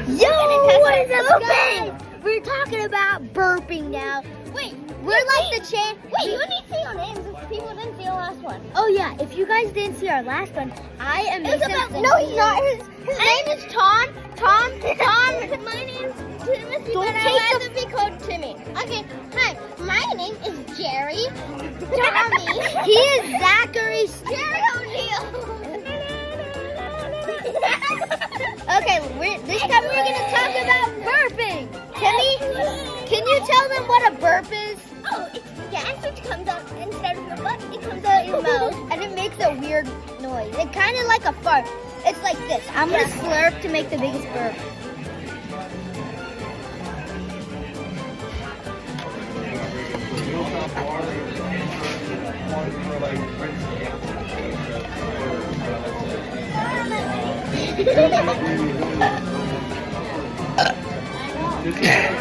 Yo, what is up, guys? We're talking about burping now. Wait, we're like the chain. Wait, you need to see your names if people didn't see the last one. Oh yeah, if you guys didn't see our last one, I am. No, he's not. His name is Tom. Tom. My name's Timothy, but I'd rather be called Timmy. Okay, hi. My name is Jerry. Tommy. He is Zachary. Jerry O'Neill. Okay, this time we're gonna talk about burping. Timmy, can you tell them what a burp is? Oh, it's gas which comes out instead of your butt. It comes out your mouth. And it makes a weird noise. It's kind of like a fart. It's like this. I'm gonna slurp to make the biggest burp.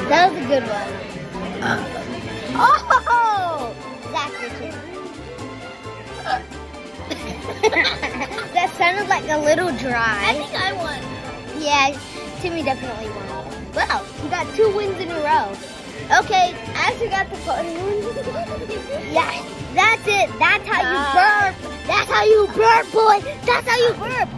That was a good one. Oh! Zachary. That sounded like a little dry. I think I won. Yeah, Timmy definitely won. Wow, you got 2 wins in a row. Okay, I forgot the phone. Yeah, that's it. That's how you burp. That's how you burp, boy. That's how you burp.